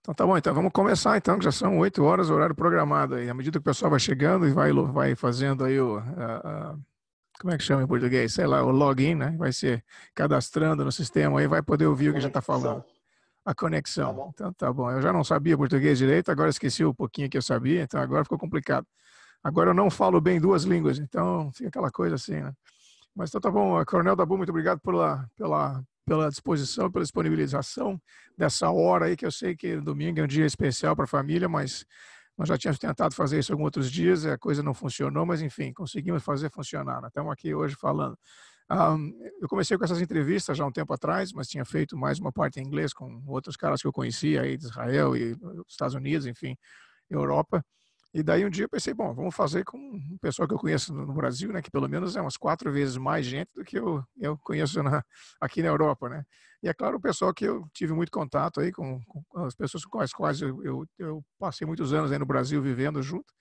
Então tá bom, então vamos começar então, que já são 8 horas, o horário programado aí. À medida que o pessoal vai chegando e vai fazendo aí como é que chama em português? Sei lá, o login, né? Vai se cadastrando no sistema aí, vai poder ouvir o que a gente está falando. Conexão. A Tá conexão. bom. Então tá bom. Eu já não sabia português direito, agora esqueci um pouquinho que eu sabia, então agora ficou complicado. Agora eu não falo bem duas línguas, então fica aquela coisa assim, né? Mas então tá bom, Coronel Dabu, muito obrigado pela disposição, pela disponibilização dessa hora aí, que eu sei que domingo é um dia especial para a família, mas nós já tínhamos tentado fazer isso alguns outros dias, a coisa não funcionou, mas enfim, conseguimos fazer funcionar. Né? Estamos aqui hoje falando. Eu comecei com essas entrevistas já um tempo atrás, mas tinha feito mais uma parte em inglês com outros caras que eu conhecia aí de Israel e Estados Unidos, enfim, Europa. E daí um dia eu pensei, bom, vamos fazer com um pessoal que eu conheço no Brasil, né, que pelo menos é umas 4 vezes mais gente do que eu conheço aqui na Europa, né? E é claro, o pessoal que eu tive muito contato aí com as pessoas com as quais eu passei muitos anos aí no Brasil vivendo junto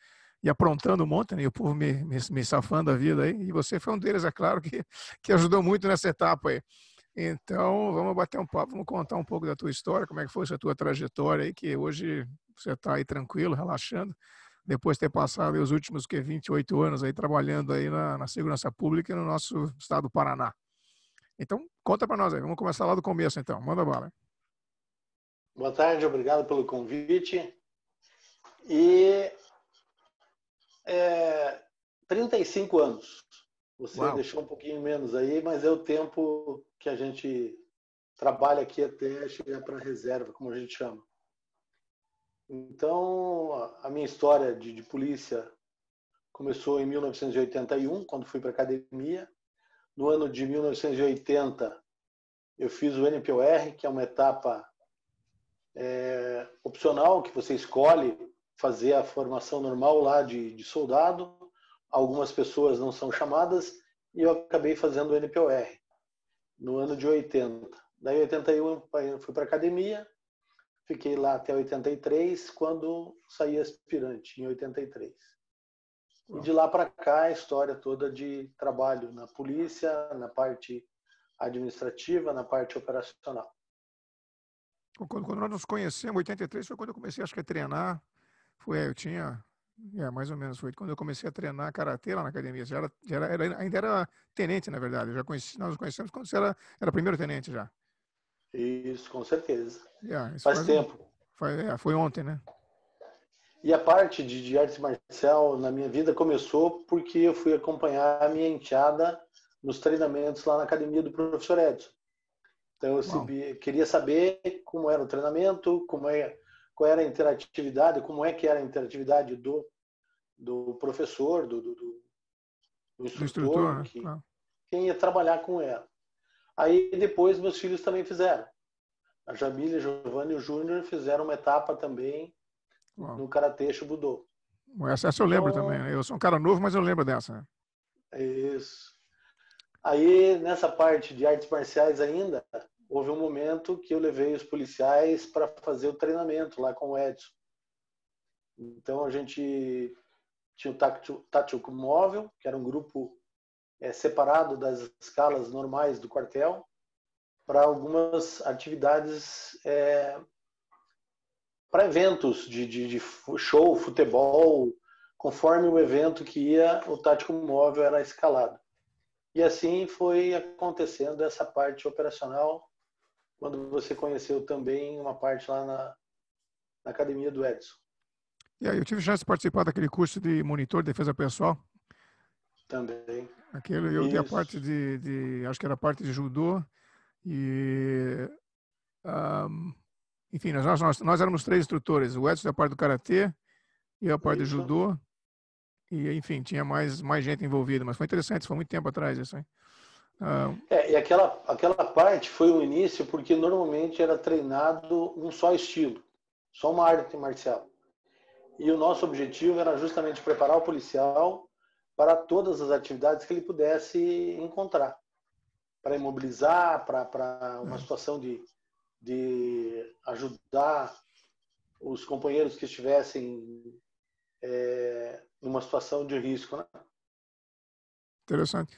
e aprontando um monte, né? E o povo me safando a vida aí. E você foi um deles, é claro, que ajudou muito nessa etapa aí. Então, vamos bater um papo, vamos contar um pouco da tua história, como é que foi essa tua trajetória aí, que hoje você está aí tranquilo, relaxando, depois de ter passado os últimos 28 anos aí trabalhando aí na segurança pública no nosso estado do Paraná. Então, conta para nós aí, vamos começar lá do começo então, manda bala. Boa tarde, obrigado pelo convite. E 35 anos. Você Uau. deixou um pouquinho menos aí, mas é o tempo que a gente trabalha aqui até chegar para a reserva, como a gente chama. Então, a minha história de polícia começou em 1981, quando fui para a academia. No ano de 1980, eu fiz o NPOR, que é uma etapa opcional, que você escolhe fazer a formação normal lá de soldado. Algumas pessoas não são chamadas e eu acabei fazendo o NPOR no ano de 80. Daí, em 81, eu fui para a academia, fiquei lá até 83, quando saí aspirante, em 83. E de lá para cá, a história toda de trabalho na polícia, na parte administrativa, na parte operacional. Quando nós nos conhecemos, 83 foi quando eu comecei, acho que a treinar, eu tinha, mais ou menos, foi quando eu comecei a treinar karatê lá na academia, ainda era tenente, na verdade, nós nos conhecemos quando você era primeiro tenente já. Isso, com certeza. Isso Faz tempo. Foi ontem, né? E a parte de arte marcial na minha vida começou porque eu fui acompanhar a minha enteada nos treinamentos lá na academia do professor Edson. Então eu queria saber como era o treinamento, qual era a interatividade, como é que era a interatividade do professor, do Do instrutor, instrutor, né? Claro. quem ia trabalhar com ela. Aí depois meus filhos também fizeram. A Jamília, a Giovanni e o Júnior fizeram uma etapa também no Karatê Shubudô. Essa eu lembro também, né? Eu sou um cara novo, mas eu lembro dessa. Né? Isso. Aí, nessa parte de artes marciais ainda, houve um momento que eu levei os policiais para fazer o treinamento lá com o Edson. Então, a gente tinha o tático móvel, que era um grupo separado das escalas normais do quartel, para algumas atividades, para eventos de show, futebol, conforme o evento que ia, o tático móvel era escalado. E assim foi acontecendo essa parte operacional, quando você conheceu também uma parte lá na academia do Edson. E aí, eu tive chance de participar daquele curso de monitor de defesa pessoal. Também. Aquele, eu dei a parte acho que era a parte de judô e enfim, nós éramos 3 instrutores, o Edson da parte do karatê e a parte de judô e enfim, tinha mais gente envolvida, mas foi interessante, foi muito tempo atrás isso aí. E aquela parte foi o início porque normalmente era treinado um só estilo, só uma arte marcial. E o nosso objetivo era justamente preparar o policial para todas as atividades que ele pudesse encontrar, para imobilizar, para uma situação de ajudar os companheiros que estivessem numa situação de risco, né? Interessante.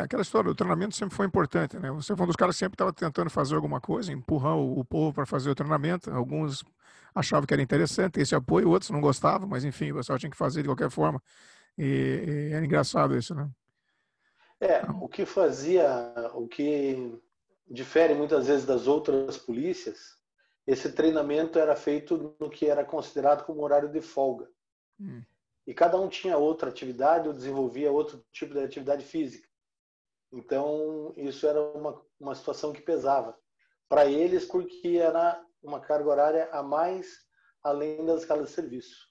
Aquela história, o treinamento sempre foi importante, né? Você foi um dos caras que sempre estava tentando fazer alguma coisa, empurrar o povo para fazer o treinamento. Alguns achavam que era interessante esse apoio, outros não gostavam, mas enfim, o pessoal tinha que fazer de qualquer forma. E era engraçado isso, né? O que fazia, o que difere muitas vezes das outras polícias, esse treinamento era feito no que era considerado como horário de folga. Hum. E cada um tinha outra atividade ou desenvolvia outro tipo de atividade física. Então, isso era uma situação que pesava para eles, porque era uma carga horária a mais além das escalas de serviço.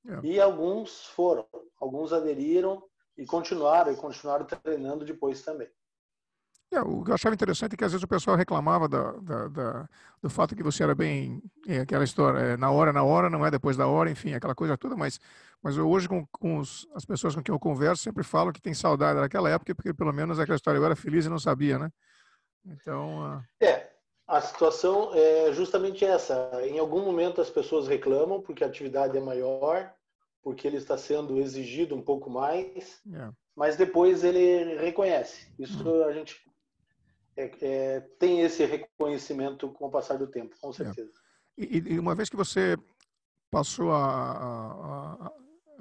É. E alguns foram, alguns aderiram e continuaram treinando depois também. O que eu achava interessante é que às vezes o pessoal reclamava do fato que você era bem, aquela história, na hora, não é depois da hora, enfim, aquela coisa toda, mas eu hoje com as pessoas com quem eu converso sempre falo que tem saudade daquela época, porque pelo menos aquela história eu era feliz e não sabia, né? Então, A situação é justamente essa. Em algum momento as pessoas reclamam porque a atividade é maior, porque ele está sendo exigido um pouco mais, mas depois ele reconhece. Isso a gente tem esse reconhecimento com o passar do tempo, com certeza. E uma vez que você passou a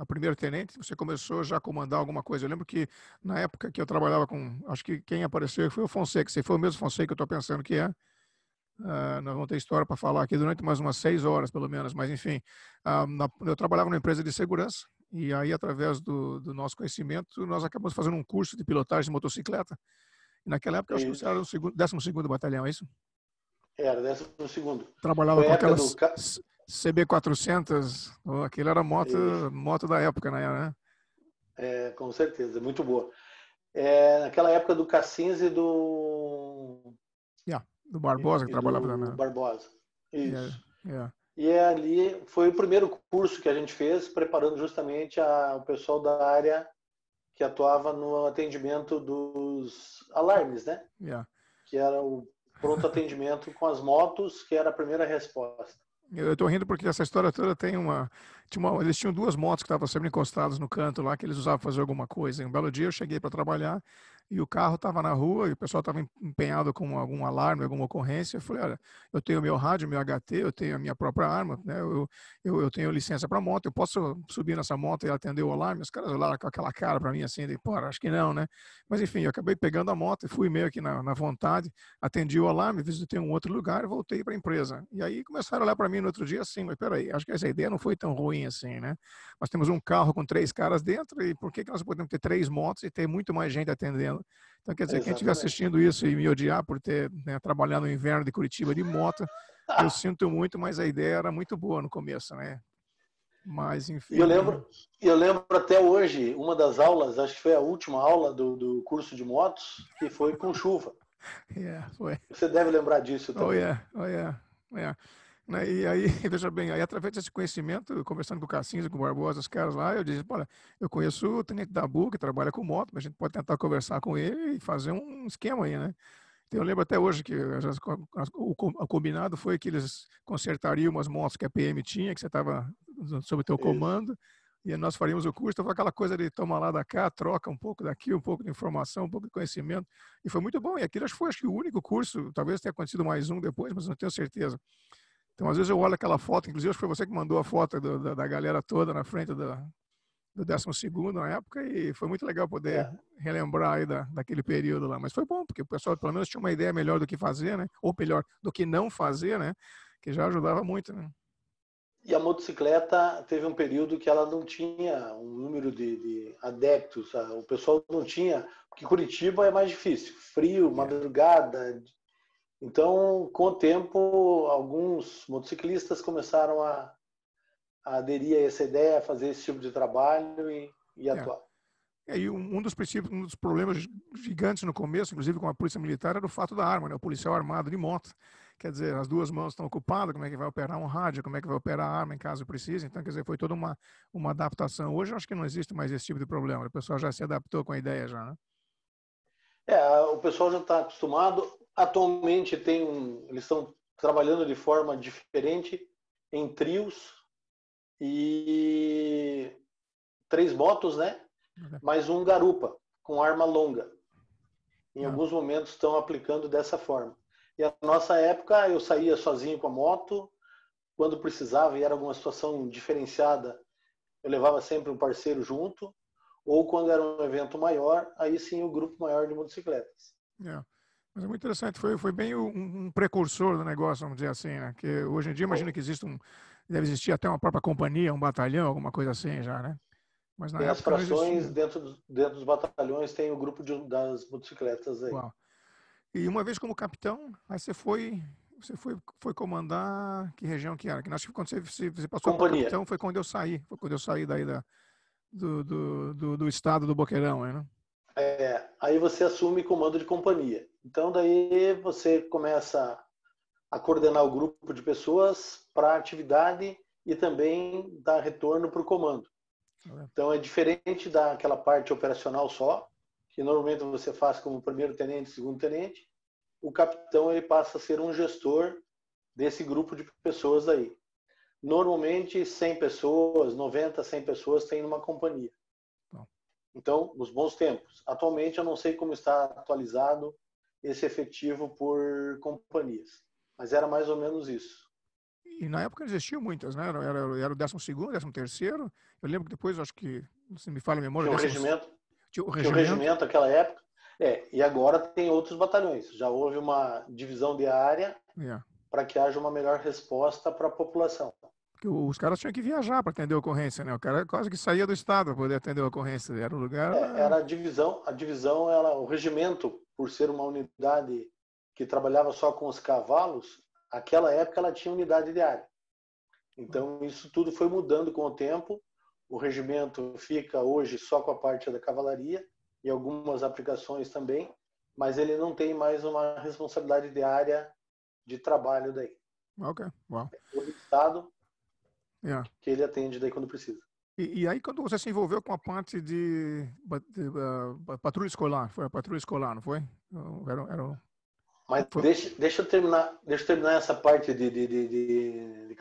primeiro tenente, você começou já a comandar alguma coisa. Eu lembro que na época que eu trabalhava com, acho que quem apareceu foi o Fonseca, se foi o mesmo Fonseca que eu estou pensando que é. Nós vamos ter história para falar aqui durante mais umas 6 horas, pelo menos, mas enfim, eu trabalhava numa empresa de segurança e aí, através do nosso conhecimento, nós acabamos fazendo um curso de pilotagem de motocicleta. E naquela época, eu acho que você era o 12º batalhão, é isso? Era, 12º. Trabalhava Foi a com época aquelas do... CB400, aquilo era moto da época, né? Com certeza, muito boa. Naquela época do Cassins e do... Do Barbosa, que e trabalhava também. do Barbosa. Isso. E ali foi o primeiro curso que a gente fez, preparando justamente o pessoal da área que atuava no atendimento dos alarmes, né? Que era o pronto atendimento com as motos, que era a primeira resposta. Eu estou rindo porque essa história toda tem eles tinham 2 motos que estavam sempre encostadas no canto lá, que eles usavam para fazer alguma coisa. E um belo dia eu cheguei para trabalhar e o carro estava na rua e o pessoal estava empenhado com algum alarme, alguma ocorrência. Eu falei, olha, eu tenho meu rádio, meu HT, eu tenho a minha própria arma, né? Eu tenho licença para moto, eu posso subir nessa moto e atender o alarme? Os caras olharam com aquela cara para mim assim, de, pô, acho que não, né? Mas enfim, eu acabei pegando a moto e fui meio que na vontade, atendi o alarme, visitei um outro lugar e voltei para a empresa. E aí começaram a olhar para mim no outro dia assim, mas peraí, acho que essa ideia não foi tão ruim assim, né? Nós temos um carro com 3 caras dentro e por que nós podemos ter 3 motos e ter muito mais gente atendendo? Então, quer dizer, quem estiver assistindo isso e me odiar por ter trabalhado no inverno de Curitiba de moto, eu sinto muito, mas a ideia era muito boa no começo, né? Mas, enfim... E eu lembro até hoje, uma das aulas, acho que foi a última aula do curso de motos, que foi com chuva. Foi. Você deve lembrar disso também. E aí, veja bem, aí através desse conhecimento, conversando com o Cassinhos e com o Barbosa, os caras lá, eu disse, olha, eu conheço o Tenente Dabu, que trabalha com moto, mas a gente pode tentar conversar com ele e fazer um esquema aí, né? Então, eu lembro até hoje que o combinado foi que eles consertariam umas motos que a PM tinha, que você estava sob o teu comando, e nós faríamos o curso. Então, foi aquela coisa de tomar lá da cá, troca um pouco daqui, um pouco de informação, um pouco de conhecimento, e foi muito bom. E aquilo foi, acho que, o único curso, talvez tenha acontecido mais um depois, mas não tenho certeza. Então, às vezes eu olho aquela foto, inclusive acho que foi você que mandou a foto da galera toda na frente do 12º na época, e foi muito legal poder relembrar aí daquele período lá. Mas foi bom, porque o pessoal pelo menos tinha uma ideia melhor do que fazer, né? Ou melhor, do que não fazer, né? Que já ajudava muito, né? E a motocicleta teve um período que ela não tinha um número de adeptos, o pessoal não tinha, porque Curitiba é mais difícil, frio, madrugada. Então, com o tempo, alguns motociclistas começaram a aderir a essa ideia, a fazer esse tipo de trabalho e atuar. E um dos problemas gigantes no começo, inclusive com a polícia militar, era o fato da arma, né? O policial armado de moto. Quer dizer, as 2 mãos estão ocupadas, como é que vai operar um rádio, como é que vai operar a arma em caso precise. Então, quer dizer, foi toda uma adaptação. Hoje eu acho que não existe mais esse tipo de problema. O pessoal já se adaptou com a ideia já, né? O pessoal já está acostumado. Atualmente eles estão trabalhando de forma diferente em trios e 3 motos, né? Mais um garupa com arma longa. Em alguns momentos estão aplicando dessa forma. E a nossa época, eu saía sozinho com a moto, quando precisava e era alguma situação diferenciada, eu levava sempre um parceiro junto, ou quando era um evento maior, aí sim o grupo maior de motocicletas. Mas é muito interessante, foi bem um precursor do negócio, vamos dizer assim, né? Que hoje em dia imagino que deve existir até uma própria companhia, um batalhão, alguma coisa assim já, né? Mas na Tem as época não frações, existia. dentro dos batalhões tem o grupo das motocicletas aí. Uau. E uma vez como capitão, aí foi comandar que região que era? Que acho que quando você passou para Companhia. capitão foi quando eu saí daí do estado do Boqueirão, né? Aí você assume comando de companhia. Então daí você começa a coordenar o grupo de pessoas para a atividade e também dar retorno para o comando. Então é diferente daquela parte operacional só, que normalmente você faz como primeiro tenente, segundo tenente. O capitão ele passa a ser um gestor desse grupo de pessoas aí. Normalmente 100 pessoas, 90, 100 pessoas tem numa companhia. Então, nos bons tempos. Atualmente eu não sei como está atualizado esse efetivo por companhias, mas era mais ou menos isso. E na época existiam muitas, né? Era o 12º, 13º. Eu lembro que depois, acho que, se me falha a memória, Tinha um regimento, tinha um regimento naquela época. E agora tem outros batalhões. Já houve uma divisão de área para que haja uma melhor resposta para a população. Porque os caras tinham que viajar para atender a ocorrência, né? O cara quase que saía do estado para poder atender a ocorrência. Era o lugar. Era a divisão, o regimento, por ser uma unidade que trabalhava só com os cavalos, aquela época ela tinha unidade de área. Então isso tudo foi mudando com o tempo. O regimento fica hoje só com a parte da cavalaria e algumas aplicações também, mas ele não tem mais uma responsabilidade de área de trabalho daí. Ok, uau. É o estado que ele atende daí quando precisa. E aí quando você se envolveu com a parte de patrulha escolar, foi a patrulha escolar, não foi? Mas deixa eu terminar essa parte de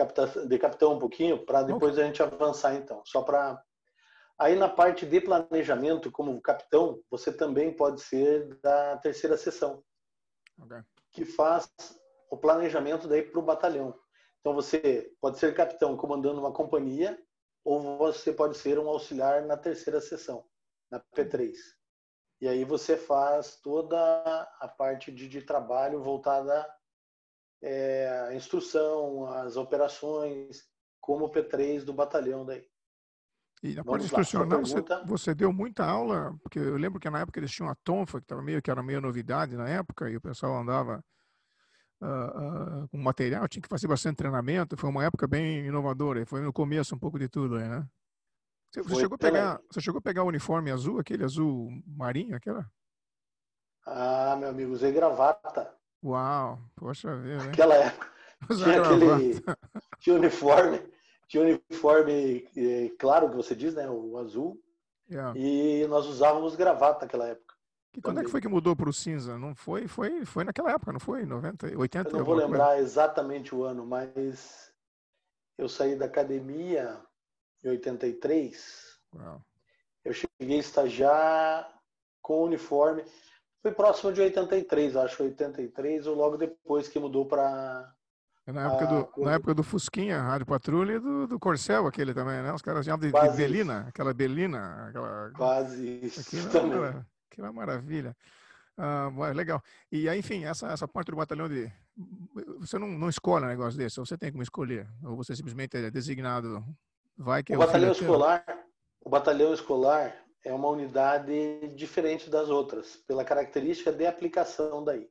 capitão um pouquinho, para depois a gente avançar então. Aí na parte de planejamento, como capitão, você também pode ser da terceira seção, que faz o planejamento daí para o batalhão. Então você pode ser capitão comandando uma companhia, ou você pode ser um auxiliar na terceira seção, na P3. E aí você faz toda a parte de trabalho voltada à instrução, às operações, como P3 do batalhão daí. E na parte instrucional você deu muita aula, porque eu lembro que na época eles tinham a tonfa, que era meio novidade na época, e o pessoal andava com material, tinha que fazer bastante treinamento, foi uma época bem inovadora, foi no começo um pouco de tudo aí, né? Você chegou a pegar o uniforme azul, aquele azul marinho, aquela? Ah, meu amigo, usei gravata. Uau, poxa vida, hein? Naquela época tinha uniforme claro que você diz, né, o azul, e nós usávamos gravata naquela época. E quando é que foi que mudou para o cinza? Não foi naquela época, não foi? 90, 80 Eu não vou lembrar exatamente o ano, mas eu saí da academia em 83. Uau. Eu cheguei a estagiar com uniforme. Foi próximo de 83, acho, 83, ou logo depois que mudou para... Na época do Fusquinha, Rádio Patrulha, e do Corcel, aquele também, né? Os caras chamavam de Belina, aquela Belina. Quase isso também. Aquilo é uma maravilha. Legal. E aí, enfim, essa parte do batalhão você não escolhe um negócio desse, ou você tem como escolher, ou você simplesmente é designado, vai que é o O batalhão escolar é uma unidade diferente das outras, pela característica de aplicação daí.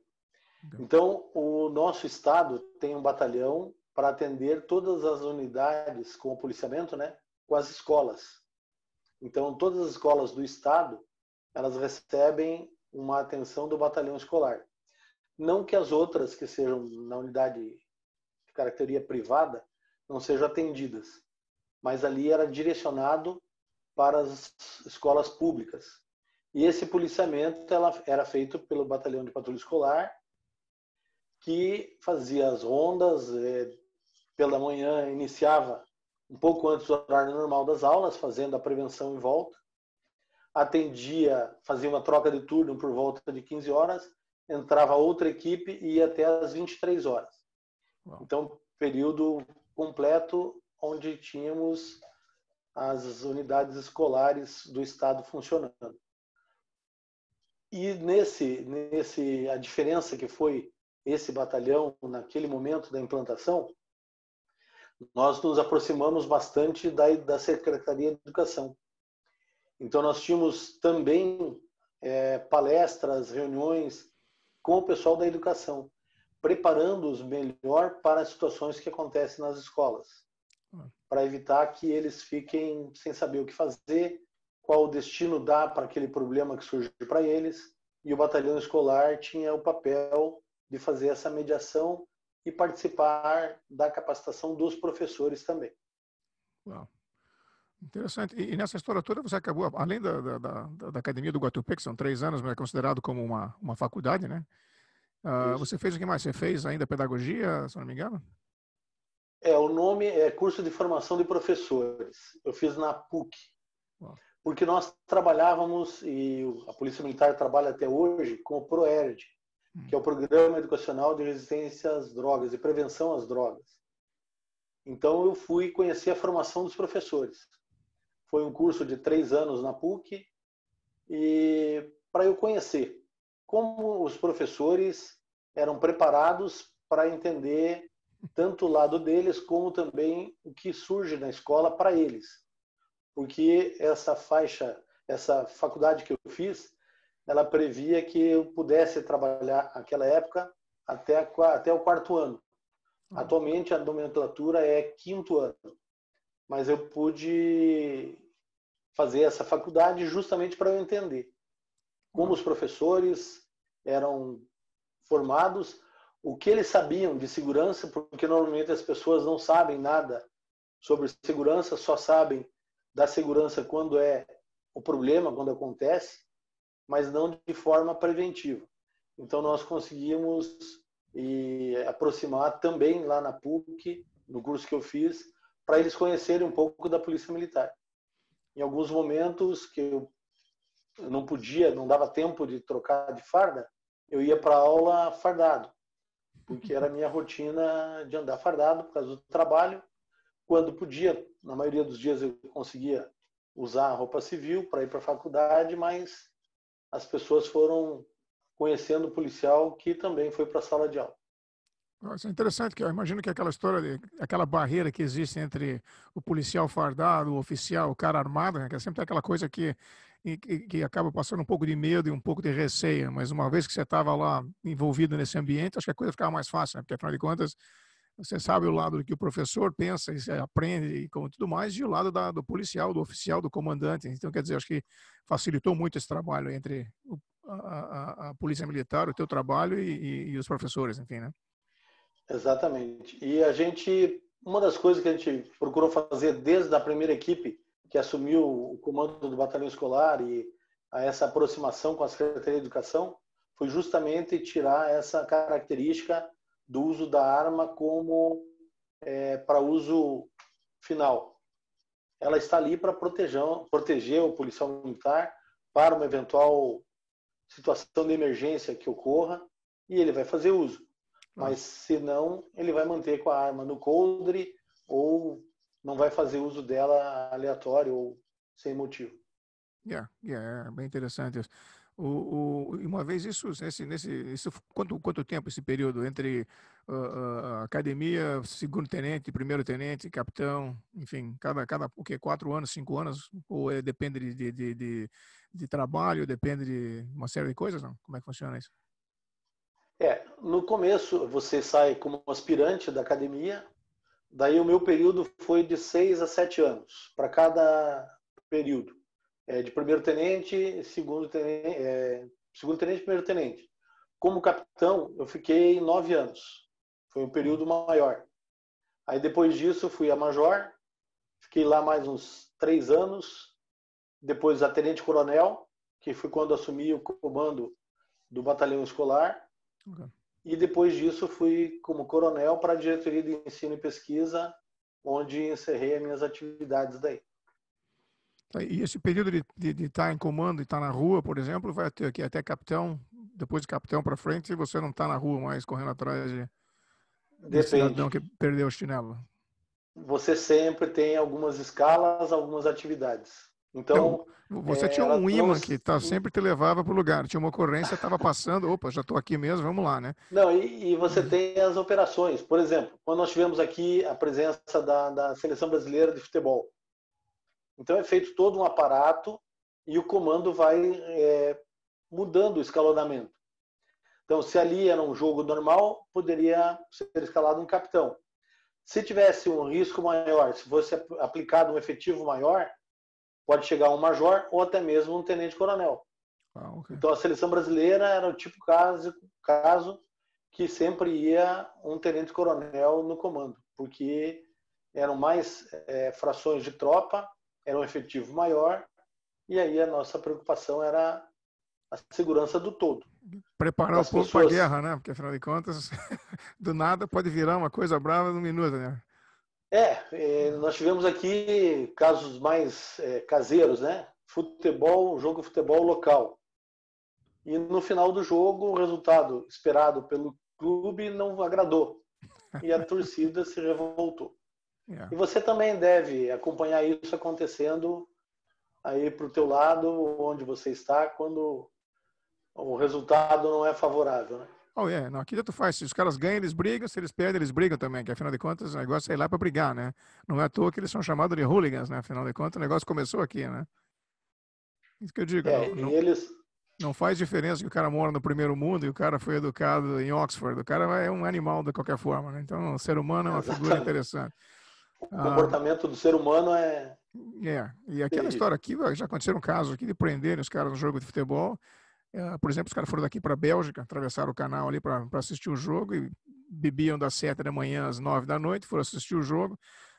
Então, o nosso estado tem um batalhão para atender todas as unidades com o policiamento, né, com as escolas. Então, todas as escolas do estado, elas recebem uma atenção do batalhão escolar. Não que as outras, que sejam na unidade de caracteria privada, não sejam atendidas, mas ali era direcionado para as escolas públicas. E esse policiamento era feito pelo batalhão de patrulha escolar, que fazia as rondas, pela manhã iniciava um pouco antes do horário normal das aulas, fazendo a prevenção em volta. atendia, fazia uma troca de turno por volta de 15 horas, entrava outra equipe e ia até às 23 horas. Então, período completo onde tínhamos as unidades escolares do estado funcionando. E a diferença que foi esse batalhão naquele momento da implantação, nós nos aproximamos bastante da Secretaria de Educação. Então, nós tínhamos também palestras, reuniões com o pessoal da educação, preparando-os melhor para as situações que acontecem nas escolas, para evitar que eles fiquem sem saber o que fazer, qual o destino dá para aquele problema que surgiu para eles, e o batalhão escolar tinha o papel de fazer essa mediação e participar da capacitação dos professores também. Uau. Interessante. E nessa história toda você acabou, além da Academia do Guatupê, que são 3 anos, mas é considerado como uma faculdade, né? Você fez o que mais? Você fez ainda pedagogia, se não me engano? O nome é Curso de Formação de Professores. Eu fiz na PUC. Uau. Porque nós trabalhávamos, e a Polícia Militar trabalha até hoje, com o PROERD, que é o Programa Educacional de Resistência às Drogas e Prevenção às Drogas. Então eu fui conhecer a formação dos professores. Foi um curso de 3 anos na PUC, e para eu conhecer como os professores eram preparados para entender tanto o lado deles, como também o que surge na escola para eles. Porque essa faculdade que eu fiz, ela previa que eu pudesse trabalhar naquela época até o 4º ano. Atualmente a nomenclatura é 5º ano. Mas eu pude fazer essa faculdade justamente para eu entender como os professores eram formados, o que eles sabiam de segurança, porque normalmente as pessoas não sabem nada sobre segurança, só sabem da segurança quando é o problema, quando acontece, mas não de forma preventiva. Então nós conseguimos aproximar também lá na PUC, no curso que eu fiz, para eles conhecerem um pouco da Polícia Militar. Em alguns momentos que eu não podia, não dava tempo de trocar de farda, eu ia para a aula fardado, porque era a minha rotina de andar fardado por causa do trabalho. Quando podia, na maioria dos dias eu conseguia usar a roupa civil para ir para a faculdade, mas as pessoas foram conhecendo o policial que também foi para a sala de aula. Isso é interessante, que eu imagino que aquela história, aquela barreira que existe entre o policial fardado, o oficial, o cara armado, né, que sempre tem aquela coisa que acaba passando um pouco de medo e um pouco de receio, mas uma vez que você estava lá envolvido nesse ambiente, acho que a coisa ficava mais fácil, né? Porque afinal de contas, você sabe o lado do que o professor pensa e aprende e como tudo mais, e o lado do policial, do oficial, do comandante. Então, quer dizer, acho que facilitou muito esse trabalho entre a Polícia Militar, o teu trabalho e os professores, enfim, né? Exatamente. E uma das coisas que a gente procurou fazer desde a primeira equipe que assumiu o comando do batalhão escolar e essa aproximação com a Secretaria de Educação foi justamente tirar essa característica do uso da arma como para uso final. Ela está ali para proteger o policial militar para uma eventual situação de emergência que ocorra, e ele vai fazer uso. Mas se não, ele vai manter com a arma no coldre ou não vai fazer uso dela aleatório ou sem motivo. É bem interessante. Uma vez isso quanto tempo esse período entre academia, segundo tenente, primeiro tenente, capitão, enfim, o que 4 anos, 5 anos, ou depende de trabalho, depende de uma série de coisas, não? Como é que funciona isso? No começo você sai como aspirante da academia, daí o meu período foi de 6 a 7 anos para cada período. De primeiro tenente, segundo tenente, primeiro tenente. Como capitão, eu fiquei 9 anos. Foi um período maior. Aí depois disso fui a major, fiquei lá mais uns 3 anos. Depois a tenente-coronel, que foi quando assumi o comando do batalhão escolar. Okay. E depois disso fui como coronel para a diretoria de ensino e pesquisa, onde encerrei as minhas atividades daí. E esse período de estar em comando e estar na rua, por exemplo, vai até capitão, depois de capitão para frente, e você não está na rua mais correndo atrás do cidadão Depende. que perdeu o chinelo. Você sempre tem algumas escalas, algumas atividades. Então, Então, você tinha elas um não. imã que sempre te levava para o lugar. Tinha uma ocorrência, estava passando, opa, já estou aqui mesmo, vamos lá, né? Não, e você tem as operações. Por exemplo, quando nós tivemos aqui a presença da Seleção Brasileira de Futebol. Então, é feito todo um aparato e o comando vai mudando o escalonamento. Então, se ali era um jogo normal, poderia ser escalado um capitão. Se tivesse um risco maior, se fosse aplicado um efetivo maior, pode chegar um major ou até mesmo um tenente-coronel. Okay. Então, a seleção brasileira era o tipo caso que sempre ia um tenente-coronel no comando, porque eram mais frações de tropa, era um efetivo maior, e aí a nossa preocupação era a segurança do todo. Preparar o Das povo para a pessoas. guerra, né? Porque, afinal de contas, do nada pode virar uma coisa brava num minuto, né? Nós tivemos aqui casos mais caseiros, né? Futebol, jogo de futebol local. E no final do jogo, o resultado esperado pelo clube não agradou. E a torcida se revoltou. Yeah. E você também deve acompanhar isso acontecendo aí para o teu lado, onde você está, quando o resultado não é favorável, né? Oh, yeah. Não, aqui tu faz. Se os caras ganham, eles brigam. Se eles perdem, eles brigam também. Que afinal de contas, o negócio é ir lá para brigar, né? Não é à toa que eles são chamados de hooligans, né? Afinal de contas, o negócio começou aqui, né? Isso que eu digo. E eles. Não faz diferença que o cara mora no primeiro mundo e o cara foi educado em Oxford. O cara é um animal de qualquer forma, né? Então, o ser humano é uma figura Exatamente. interessante. O comportamento do ser humano é. E aquela terrível. história aqui, já aconteceram casos aqui de prenderem os caras no jogo de futebol. Por exemplo, os caras foram daqui para a Bélgica, atravessaram o canal ali para assistir o jogo e bebiam das 7 da manhã às 9 da noite, foram assistir o jogo.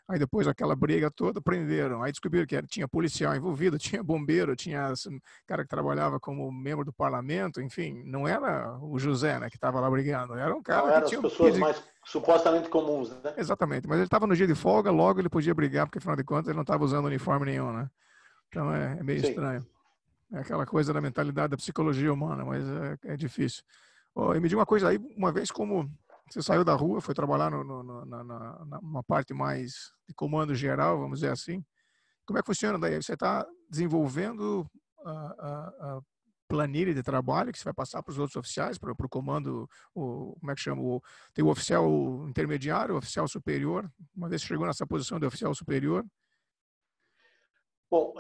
Aí depois aquela briga toda, prenderam. Aí descobriram que tinha policial envolvido, tinha bombeiro, tinha cara que trabalhava como membro do parlamento, enfim, não era o José, né, que estava lá brigando, era um Não cara que eram as tinha pessoas mais supostamente comuns, né? Exatamente, mas ele estava no dia de folga, logo ele podia brigar, porque afinal de contas ele não estava usando uniforme nenhum, né? Então é meio Sim. estranho. É aquela coisa da mentalidade da psicologia humana, mas é difícil. E me diga uma coisa aí, uma vez como você saiu da rua, foi trabalhar numa parte mais de comando geral, vamos dizer assim, como é que funciona daí? Você está desenvolvendo a planilha de trabalho que você vai passar para os outros oficiais, para o comando, como é que chama? Tem o oficial intermediário, o oficial superior. Uma vez que chegou nessa posição de oficial superior. Bom,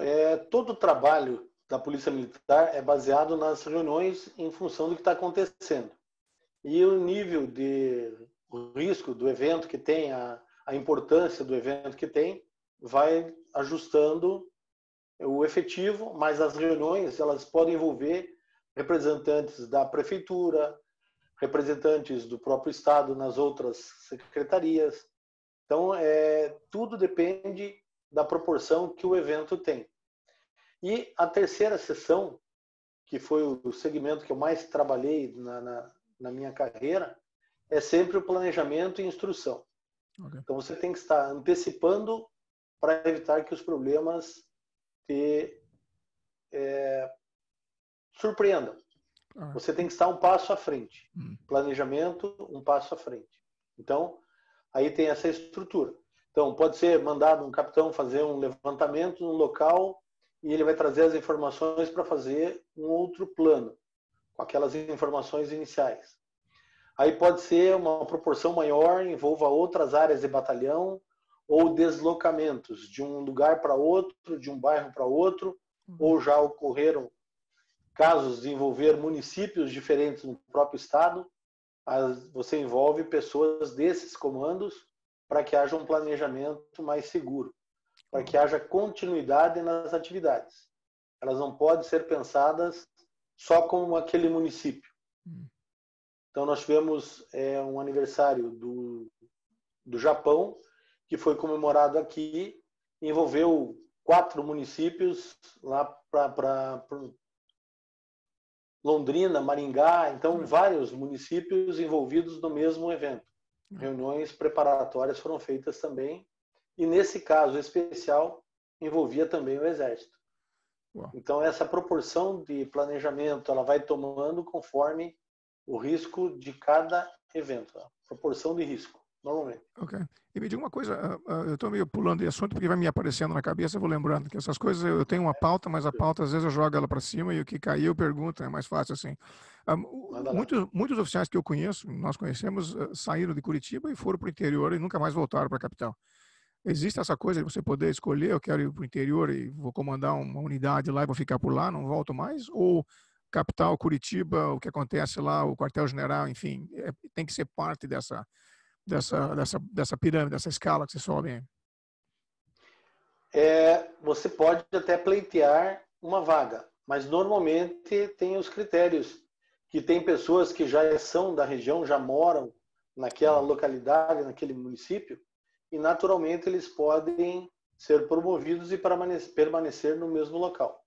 todo o trabalho da Polícia Militar é baseado nas reuniões em função do que está acontecendo. E o nível de risco do evento que tem, a importância do evento que tem, vai ajustando o efetivo, mas as reuniões elas podem envolver representantes da prefeitura, representantes do próprio estado nas outras secretarias. Então, tudo depende da proporção que o evento tem. E a terceira sessão, que foi o segmento que eu mais trabalhei na minha carreira, é sempre o planejamento e instrução. Okay. Então, você tem que estar antecipando para evitar que os problemas te surpreendam. Você tem que estar um passo à frente. Planejamento, um passo à frente. Então, aí tem essa estrutura. Então, pode ser mandado um capitão fazer um levantamento no local e ele vai trazer as informações para fazer um outro plano, com aquelas informações iniciais. Aí pode ser uma proporção maior, envolva outras áreas de batalhão ou deslocamentos de um lugar para outro, de um bairro para outro, ou já ocorreram casos de envolver municípios diferentes no próprio estado. Você envolve pessoas desses comandos para que haja um planejamento mais seguro, para que haja continuidade nas atividades. Elas não podem ser pensadas só como aquele município. Então, nós tivemos um aniversário do Japão, que foi comemorado aqui, envolveu 4 municípios lá para Londrina, Maringá, então vários municípios envolvidos no mesmo evento. Reuniões preparatórias foram feitas também, e nesse caso especial envolvia também o Exército. Uau. Então, essa proporção de planejamento, ela vai tomando conforme o risco de cada evento. A proporção de risco, normalmente. Ok. E me diga uma coisa, eu estou meio pulando de assunto porque vai me aparecendo na cabeça, eu vou lembrando que essas coisas eu tenho uma pauta, mas a pauta às vezes eu jogo ela para cima e o que cair eu pergunto, é mais fácil assim. Manda lá. Muitos oficiais que eu conheço, nós conhecemos, saíram de Curitiba e foram para o interior e nunca mais voltaram para a capital. Existe essa coisa de você poder escolher, eu quero ir para o interior e vou comandar uma unidade lá e vou ficar por lá, não volto mais? Ou capital, Curitiba, o que acontece lá, o quartel-general, enfim, tem que ser parte dessa pirâmide, dessa escala que você sobe, hein? Você pode até pleitear uma vaga, mas normalmente tem os critérios, que tem pessoas que já são da região, já moram naquela localidade, naquele município, e naturalmente eles podem ser promovidos e permanecer no mesmo local.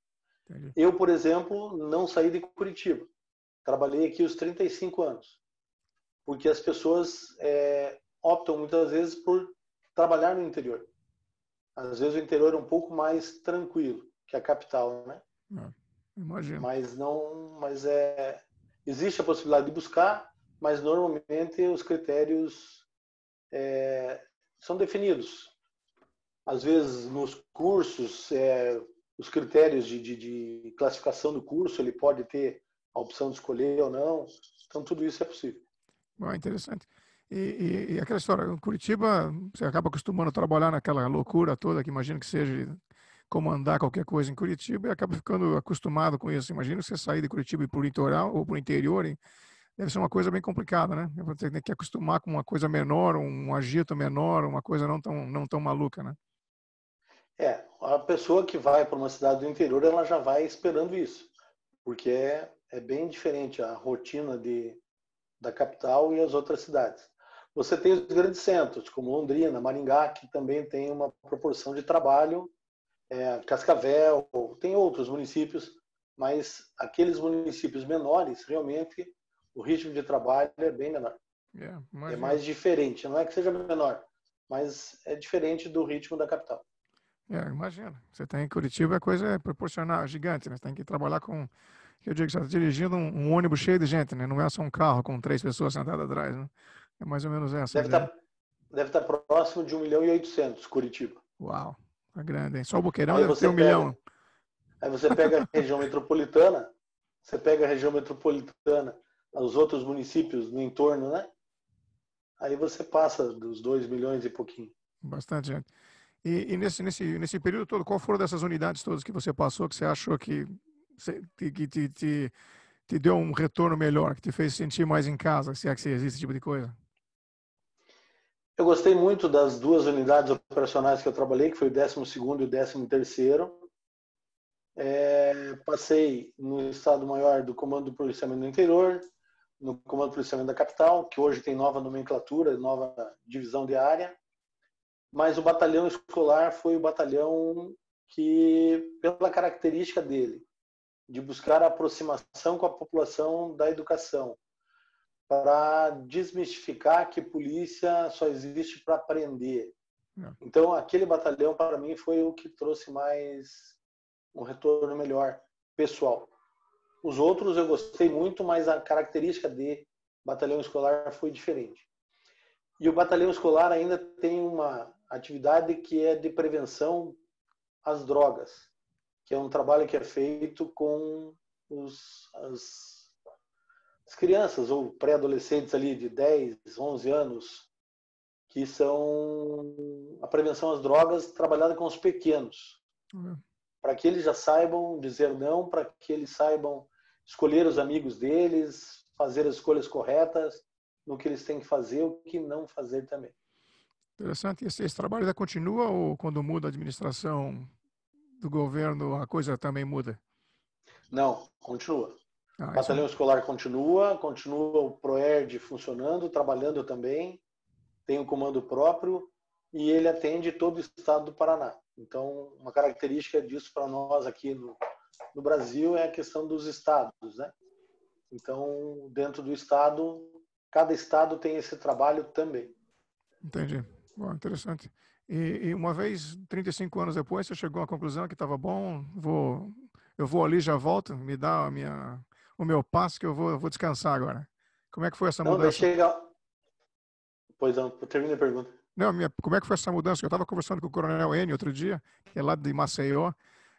Entendi. Eu, por exemplo, não saí de Curitiba. Trabalhei aqui os 35 anos, porque as pessoas optam muitas vezes por trabalhar no interior. Às vezes o interior é um pouco mais tranquilo que a capital, né? Imagino. Mas existe a possibilidade de buscar, mas normalmente os critérios são definidos. Às vezes nos cursos, os critérios de classificação do curso, ele pode ter a opção de escolher ou não. Então tudo isso é possível. Bom, interessante. E aquela história, em Curitiba, você acaba acostumando a trabalhar naquela loucura toda, que imagino que seja comandar qualquer coisa em Curitiba, e acaba ficando acostumado com isso. Imagina você sair de Curitiba e ir para o litoral ou para o interior, deve ser uma coisa bem complicada, né? Você tem que acostumar com uma coisa menor, um agito menor, uma coisa não tão maluca, né? A pessoa que vai para uma cidade do interior, ela já vai esperando isso, porque é bem diferente a rotina da capital e as outras cidades. Você tem os grandes centros, como Londrina, Maringá, que também tem uma proporção de trabalho, Cascavel, tem outros municípios, mas aqueles municípios menores, realmente, o ritmo de trabalho é bem menor. É mais diferente, não é que seja menor, mas é diferente do ritmo da capital. Imagina. Você tem em Curitiba, a coisa é proporcional, gigante, né? Você tem que trabalhar com, eu digo que você está dirigindo um ônibus cheio de gente, né? Não é só um carro com 3 pessoas sentadas atrás, né? É mais ou menos essa a ideia. Deve estar próximo de 1.800.000, Curitiba. Uau, tá grande, hein? Só o Boqueirão Aí deve ter você 1 milhão. pega a região metropolitana, os outros municípios no entorno, né? Aí você passa dos 2 milhões e pouquinho. Bastante gente. E nesse período todo, qual foram dessas unidades todas que você passou que você achou que te deu um retorno melhor, que te fez sentir mais em casa, se é que existe esse tipo de coisa? Eu gostei muito das duas unidades operacionais que eu trabalhei, que foi o 12º e o 13º. Passei no Estado-Maior do Comando do Policiamento do Interior, no Comando do Policiamento da Capital, que hoje tem nova nomenclatura, nova divisão de área. Mas o batalhão escolar foi o batalhão que, pela característica dele, de buscar a aproximação com a população da educação, para desmistificar que polícia só existe para prender. Então, aquele batalhão, para mim, foi o que trouxe mais um retorno melhor, pessoal. Os outros eu gostei muito, mas a característica de batalhão escolar foi diferente. E o batalhão escolar ainda tem uma atividade que é de prevenção às drogas, que é um trabalho que é feito com as crianças ou pré-adolescentes ali de 10, 11 anos, que são a prevenção às drogas trabalhada com os pequenos. Para que eles já saibam dizer não, para que eles saibam escolher os amigos deles, fazer as escolhas corretas no que eles têm que fazer, o que não fazer também. Interessante. Esse trabalho ainda continua ou quando muda a administração do governo a coisa também muda? Não, continua. O Ah, batalhão escolar continua o PROERD funcionando, trabalhando também, tem um comando próprio e ele atende todo o estado do Paraná. Então, uma característica disso para nós aqui no Brasil é a questão dos estados, né? Então, dentro do estado, cada estado tem esse trabalho também. Entendi. Bom, interessante. E uma vez, 35 anos depois, você chegou à conclusão que estava bom, vou eu vou ali, já volto, me dá o meu passo que eu vou descansar agora. Como é que foi essa Não, daí mudança? chega. Pois não, termina a pergunta. Não, como é que foi essa mudança? Eu estava conversando com o Coronel N outro dia, que é lá de Maceió.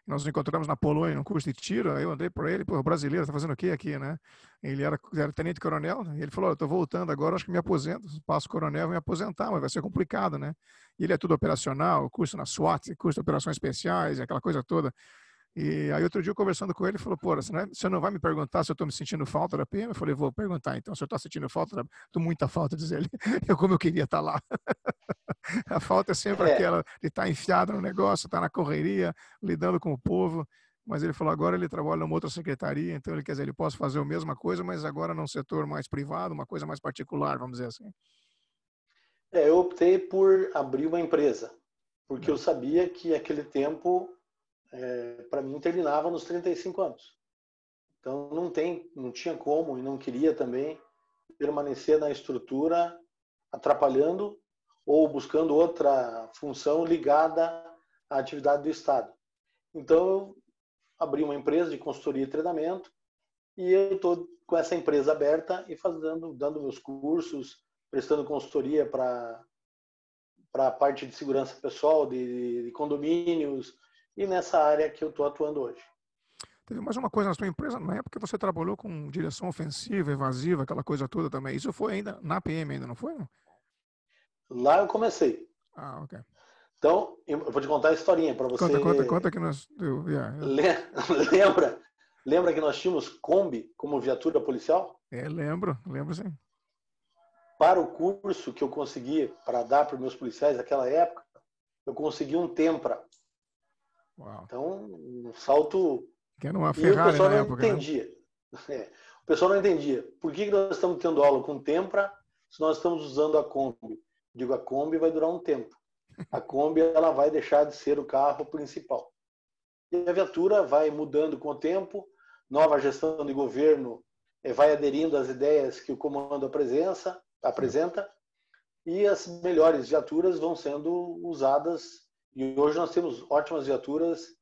Nós nos encontramos na Polônia, num curso de tiro. Aí eu andei por ele, pô, brasileiro, tá fazendo o quê aqui, né? Ele era tenente-coronel, e ele falou: eu tô voltando agora, acho que me aposento. Passo coronel, vou me aposentar, mas vai ser complicado, né? E ele é tudo operacional, curso na SWAT, curso de operações especiais, aquela coisa toda. E aí outro dia eu conversando com ele, ele falou, pô, você não vai me perguntar se eu estou me sentindo falta da PM? Eu falei, vou perguntar então, se eu estou sentindo falta, estou muita falta, diz ele. Eu como eu queria estar lá. A falta é sempre É, aquela de estar enfiado no negócio, estar na correria, lidando com o povo. Mas ele falou, agora ele trabalha numa outra secretaria, então ele quer dizer, ele pode fazer a mesma coisa, mas agora num setor mais privado, uma coisa mais particular, vamos dizer assim. eu optei por abrir uma empresa, porque eu Não. sabia que aquele tempo, para mim, terminava nos 35 anos. Então não tinha como e não queria também permanecer na estrutura atrapalhando ou buscando outra função ligada à atividade do Estado. Então eu abri uma empresa de consultoria e treinamento e eu estou com essa empresa aberta e dando meus cursos, prestando consultoria para a parte de segurança pessoal, de condomínios e nessa área que eu estou atuando hoje. Teve mais uma coisa na sua empresa, na época você trabalhou com direção ofensiva, evasiva, aquela coisa toda também. Isso foi ainda na PM ainda, não foi? Não? Lá eu comecei. Ah, ok. Então, eu vou te contar a historinha para Conta você. que nós. Lembra, lembra que nós tínhamos Kombi como viatura policial? Lembro sim. Para o curso que eu consegui para dar para os meus policiais naquela época, eu consegui um Tempra. Uau. Então, um salto. Que era uma E o Ferrari pessoal na não época, né? entendia. O pessoal não entendia. Por que nós estamos tendo aula com Tempra se nós estamos usando a Kombi? Digo, a Kombi vai durar um tempo. A Kombi ela vai deixar de ser o carro principal. E a viatura vai mudando com o tempo, nova gestão de governo vai aderindo às ideias que o comando apresenta e as melhores viaturas vão sendo usadas. E hoje nós temos ótimas viaturas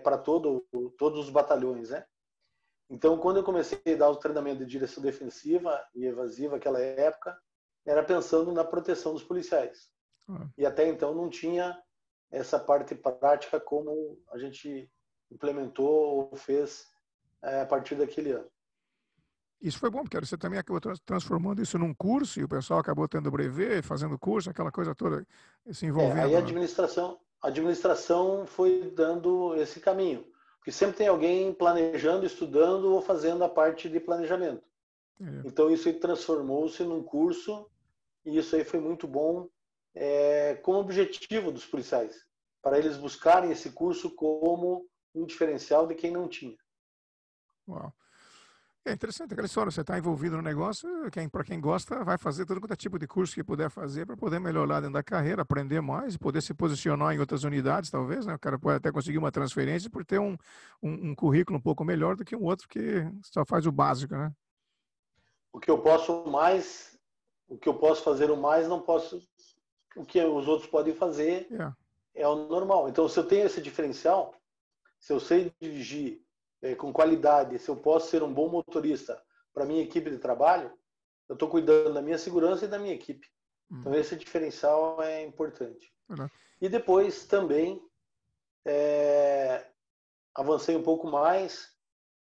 para todos os batalhões, né? Então, quando eu comecei a dar o treinamento de direção defensiva e evasiva naquela época, era pensando na proteção dos policiais. E até então não tinha essa parte prática como a gente implementou ou fez a partir daquele ano. Isso foi bom, porque você também acabou transformando isso num curso e o pessoal acabou tendo brevet, fazendo curso, aquela coisa toda, se Aí envolvendo. a administração foi dando esse caminho. Porque sempre tem alguém planejando, estudando ou fazendo a parte de planejamento. Então isso aí transformou-se num curso e isso aí foi muito bom com o objetivo dos policiais, para eles buscarem esse curso como um diferencial de quem não tinha. Uau. É interessante aquela história, você está envolvido no negócio, para quem gosta, vai fazer todo quanto é tipo de curso que puder fazer para poder melhorar dentro da carreira, aprender mais, poder se posicionar em outras unidades, talvez, né? O cara pode até conseguir uma transferência por ter um currículo um pouco melhor do que um outro que só faz o básico, né? O que eu posso fazer o mais, não posso. O que os outros podem fazer é o normal. Então, se eu tenho esse diferencial, se eu sei dirigir com qualidade, se eu posso ser um bom motorista para minha equipe de trabalho, eu estou cuidando da minha segurança e da minha equipe. Então, esse diferencial é importante. E depois também avancei um pouco mais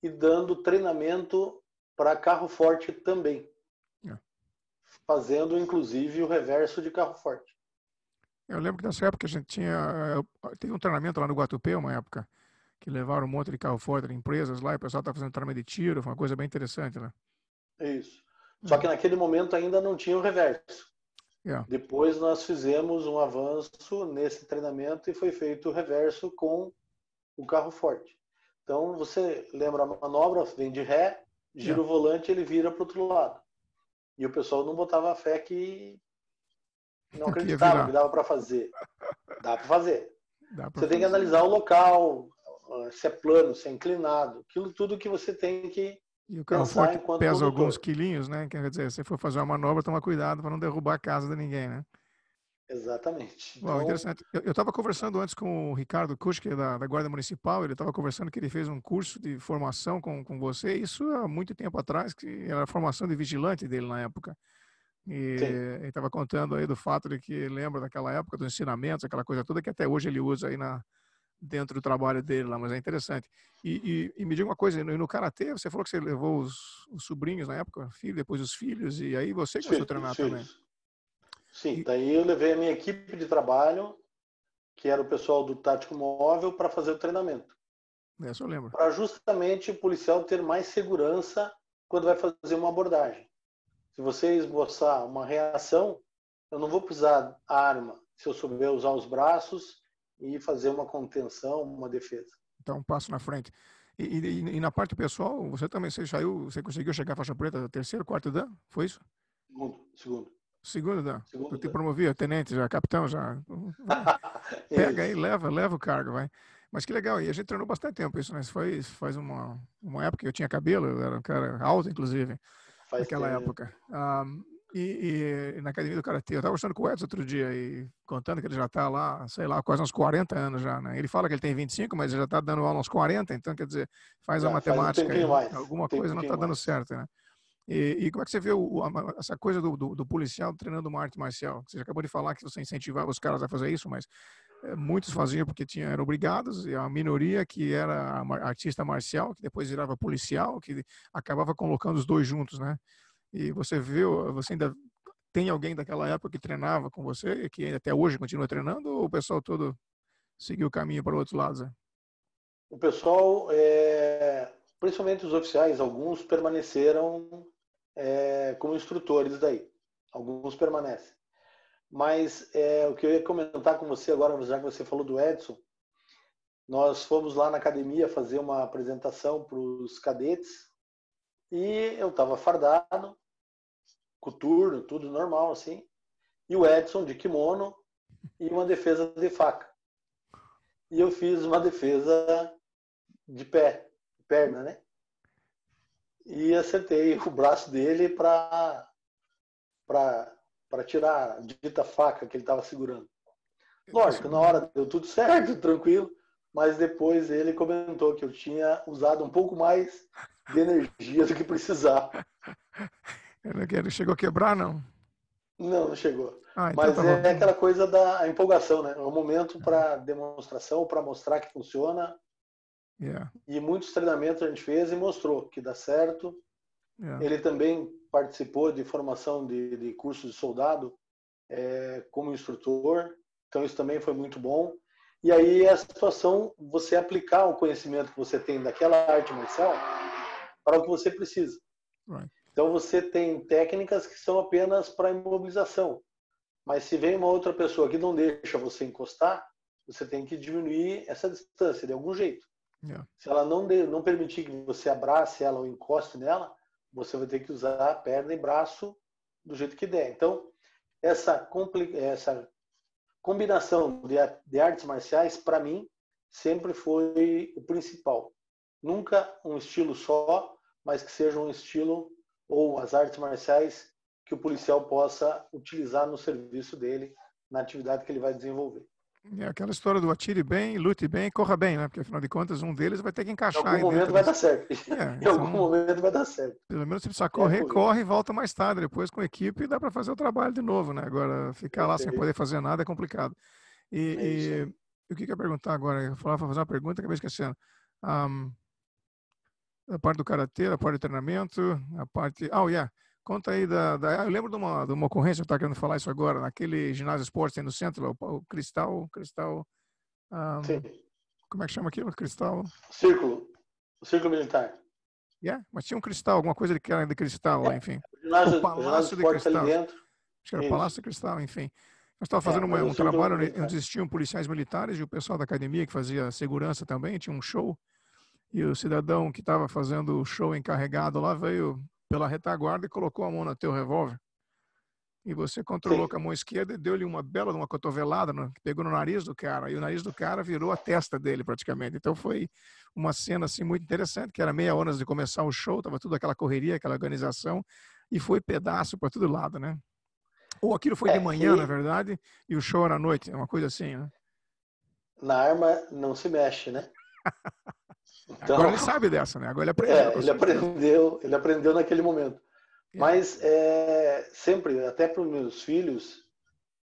e dando treinamento para carro forte também. Fazendo, inclusive, o reverso de carro forte. Eu lembro que nessa época a gente teve um treinamento lá no Guatupê, uma época, que levaram um monte de carro forte de empresas lá, e o pessoal estava fazendo treinamento de tiro, foi uma coisa bem interessante, né? Isso. Só que naquele momento ainda não tinha o reverso. Depois nós fizemos um avanço nesse treinamento e foi feito o reverso com o carro forte. Então você lembra a manobra, vem de ré, gira o volante, ele vira para o outro lado. E o pessoal não botava fé que não acreditava que dava para fazer. Dá para fazer. Você tem que analisar o local, se é plano, se é inclinado, aquilo tudo que você tem que e o carro pensar forte enquanto pesa condutor. alguns quilinhos, né? Quer dizer, se for fazer uma manobra, toma cuidado para não derrubar a casa de ninguém, né? Exatamente. Uau, Então, interessante. Eu estava conversando antes com o Ricardo Kusch, que é da Guarda Municipal. Ele estava conversando que ele fez um curso de formação com você, isso há muito tempo atrás, que era a formação de vigilante dele na época. E sim. ele estava contando aí do fato de que lembra daquela época dos ensinamentos, aquela coisa toda que até hoje ele usa aí dentro do trabalho dele lá, mas é interessante. E me diga uma coisa, no karatê, você falou que você levou os sobrinhos na época, filho, depois os filhos, e aí você Os começou a filhos, os treinar também. filhos. Sim, E, daí eu levei a minha equipe de trabalho, que era o pessoal do Tático Móvel, para fazer o treinamento. essa eu lembro. Para justamente o policial ter mais segurança quando vai fazer uma abordagem. Se você esboçar uma reação, eu não vou precisar da arma se eu souber usar os braços e fazer uma contenção, uma defesa. Então, um passo na frente. E na parte pessoal, você também, você conseguiu chegar à faixa preta, terceiro, quarto dan? Foi isso? Segundo. Segundo dan. Eu Segundo te dan. promovi a tenente, já capitão, já. Vai, pega aí, Isso. leva o cargo, vai. Mas que legal, e a gente treinou bastante tempo isso, né? Isso faz uma época que eu tinha cabelo, eu era um cara alto, inclusive, Faz naquela tempo. época. E na academia do Karatê, eu estava conversando com o Edson outro dia e contando que ele já está lá, sei lá, quase uns 40 anos já, né? Ele fala que ele tem 25, mas ele já está dando aula uns 40, então quer dizer, faz a Já faz um matemática aí, tempinho mais. Um alguma coisa não está tempinho dando mais. certo, né? E como é que você vê essa coisa do policial treinando uma arte marcial? Você acabou de falar que você incentivava os caras a fazer isso, mas muitos faziam porque eram obrigados, e a minoria que era artista marcial, que depois virava policial, que acabava colocando os dois juntos, né? E você ainda tem alguém daquela época que treinava com você, que até hoje continua treinando, ou o pessoal todo seguiu o caminho para outros lados? Né? O pessoal, principalmente os oficiais, alguns permaneceram como instrutores daí. Alguns permanecem. Mas o que eu ia comentar com você agora, já que você falou do Edson, nós fomos lá na academia fazer uma apresentação para os cadetes e eu estava fardado, coturno, tudo normal assim, e o Edson de kimono e uma defesa de faca. E eu fiz uma defesa de perna, né? E acertei o braço dele para tirar a dita faca que ele estava segurando. Lógico, na hora deu tudo certo, tranquilo, mas depois ele comentou que eu tinha usado um pouco mais de energia do que precisava. Ele chegou a quebrar, não? Não, não chegou. Ah, então Mas tá bom. é aquela coisa da empolgação, né? É um momento para demonstração, para mostrar que funciona. Yeah, E muitos treinamentos a gente fez e mostrou que dá certo. yeah. Ele também participou de formação de cursos de soldado como instrutor, então isso também foi muito bom. E aí a situação, você aplicar o conhecimento que você tem daquela arte marcial para o que você precisa. Right. Então você tem técnicas que são apenas para imobilização, mas se vem uma outra pessoa que não deixa você encostar, você tem que diminuir essa distância de algum jeito. Yeah. Se ela não permitir que você abrace ela ou encoste nela, você vai ter que usar a perna e braço do jeito que der. Então, essa combinação de artes marciais, para mim, sempre foi o principal. Nunca um estilo só, mas que seja um estilo ou as artes marciais que o policial possa utilizar no serviço dele, na atividade que ele vai desenvolver. É aquela história do atire bem, lute bem, corra bem, né? Porque afinal de contas um deles vai ter que Em encaixar algum aí momento dentro vai desse. dar certo. Em algum Então, momento vai dar certo. pelo menos se precisar É correr, correr. corre e volta mais tarde, depois com a equipe dá para fazer o trabalho de novo, né? Agora, ficar lá sem poder Perfeito. fazer nada é complicado. É isso E aí. o que eu ia perguntar agora? Eu falava para fazer uma pergunta, acabei esquecendo. Um, a parte do karatê, a parte do treinamento, a parte. Oh, yeah. Conta aí eu lembro de uma ocorrência, eu estava querendo falar isso agora, naquele ginásio esporte aí no centro, o Cristal. Sim. Um, como é que chama aquilo? Cristal. Círculo. O círculo militar. Yeah, mas tinha um cristal, alguma coisa que era de cristal lá, enfim. O O ginásio de Palácio de esportes ali Cristal. Acho dentro. que era Isso. Palácio de Cristal, enfim. Nós estávamos fazendo Mas é o um círculo trabalho onde militar. existiam policiais militares e o pessoal da academia que fazia segurança também, tinha um show. E o cidadão que estava fazendo o show encarregado lá veio pela retaguarda e colocou a mão no teu revólver. E você controlou Sim. com a mão esquerda e deu-lhe uma bela uma cotovelada, que pegou no nariz do cara. E o nariz do cara virou a testa dele praticamente. Então foi uma cena assim muito interessante, que era meia hora antes de começar o show, tava tudo aquela correria, aquela organização, e foi pedaço para todo lado, né? Ou aquilo foi de manhã, na E verdade, e o show era à noite, é uma coisa assim, né? na arma não se mexe, né? Agora Então, ele sabe dessa, né? Agora ele aprendeu, com certeza. ele aprendeu naquele momento. Yeah. Mas sempre, até para os meus filhos,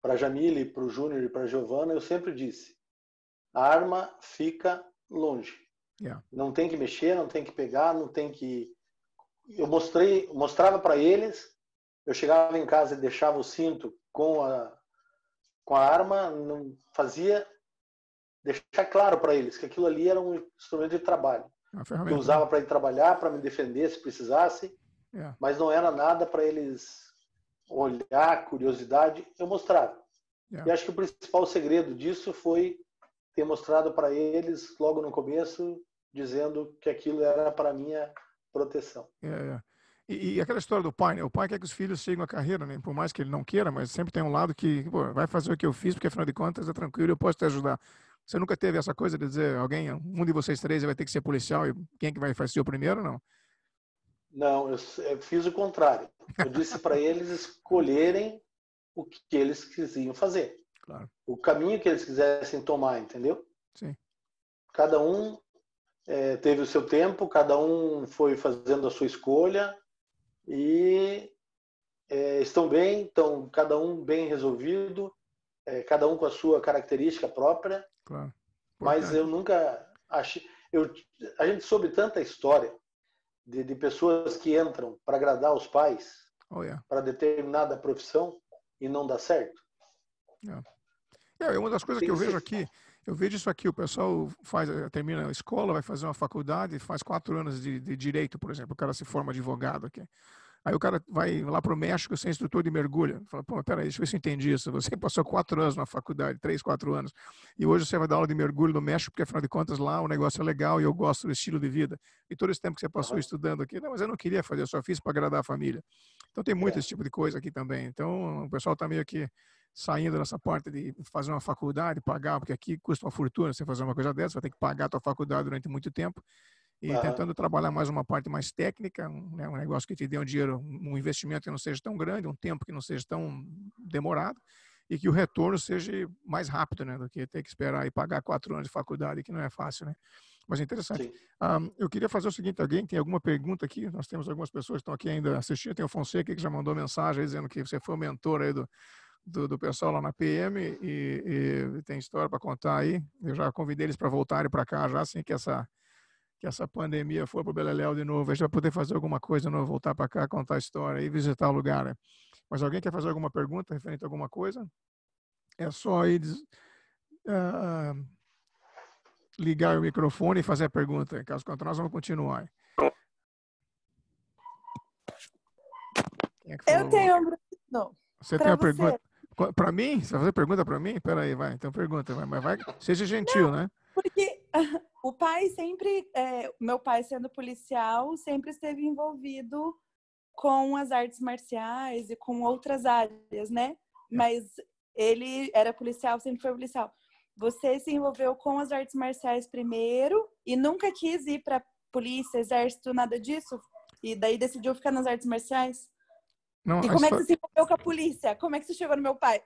para a Jamile, para o Júnior e para a Giovana, eu sempre disse: a arma fica longe. Yeah. Não tem que mexer, não tem que pegar, não tem que. Eu mostrava para eles. Eu chegava em casa e deixava o cinto com a arma, não fazia deixar claro para eles que aquilo ali era um instrumento de trabalho, Uma que eu ferramenta, né? usava para ir trabalhar, para me defender se precisasse, Yeah. mas não era nada para eles olhar, curiosidade, eu mostrava. Yeah. E acho que o principal segredo disso foi ter mostrado para eles logo no começo, dizendo que aquilo era para minha proteção. Yeah. E aquela história do pai, né? O pai quer que os filhos sigam a carreira, né? Por mais que ele não queira, mas sempre tem um lado que, pô, vai fazer o que eu fiz, porque afinal de contas é tranquilo, eu posso te ajudar. Você nunca teve essa coisa de dizer, um de vocês três vai ter que ser policial e quem é que vai fazer o primeiro, não? Não, eu fiz o contrário. Eu disse para eles escolherem o que eles quisiam fazer. Claro. O caminho que eles quisessem tomar, entendeu? Sim. Cada um teve o seu tempo, cada um foi fazendo a sua escolha e estão bem, estão cada um bem resolvido, cada um com a sua característica própria, Claro. mas eu Importante. nunca achei... a gente soube tanta história de pessoas que entram para agradar os pais, Oh, yeah. para determinada profissão e não dá certo. Yeah. É uma das coisas que eu vejo aqui, eu vejo isso aqui, o pessoal termina a escola, vai fazer uma faculdade, faz 4 anos de direito, por exemplo, o cara se forma advogado aqui. Aí o cara vai lá para o México ser instrutor de mergulho. Fala, pô, peraí, deixa eu ver se eu entendi isso. Você passou 4 anos na faculdade, 3, 4 anos, e hoje você vai dar aula de mergulho no México, porque afinal de contas lá o negócio é legal e eu gosto do estilo de vida. E todo esse tempo que você passou estudando aqui, não, mas eu não queria fazer, eu só fiz para agradar a família. Então tem muito esse tipo de coisa aqui também. Então o pessoal está meio que saindo dessa parte de fazer uma faculdade, pagar, porque aqui custa uma fortuna você fazer uma coisa dessa, vai ter que pagar a tua faculdade durante muito tempo, e tentando trabalhar mais uma parte mais técnica, né, um negócio que te dê um dinheiro, um investimento que não seja tão grande, um tempo que não seja tão demorado, e que o retorno seja mais rápido, né, do que ter que esperar e pagar 4 anos de faculdade, que não é fácil, né? Mas é interessante. Eu queria fazer o seguinte, alguém tem alguma pergunta aqui? Nós temos algumas pessoas que estão aqui ainda assistindo, tem o Fonseca que já mandou mensagem dizendo que você foi o mentor aí do pessoal lá na PM e tem história para contar aí. Eu já convidei eles para voltarem para cá já, assim que essa pandemia for para o Beleléu de novo, a gente vai poder fazer alguma coisa, não voltar para cá, contar a história e visitar o lugar, né? Mas alguém quer fazer alguma pergunta referente a alguma coisa? É só aí ligar o microfone e fazer a pergunta. Caso contrário, nós vamos continuar. Quem é que falou? Eu tenho, não. Você tem uma pergunta para mim? Você vai fazer pergunta para mim? Espera aí, vai. Então pergunta, mas vai. Seja gentil, não, né? Porque o pai sempre, meu pai sendo policial, sempre esteve envolvido com as artes marciais e com outras áreas, né? Mas ele era policial, sempre foi policial. Você se envolveu com as artes marciais primeiro e nunca quis ir para polícia, exército, nada disso? E daí decidiu ficar nas artes marciais? Não, e como é que você se envolveu com a polícia? Como é que você chegou no meu pai?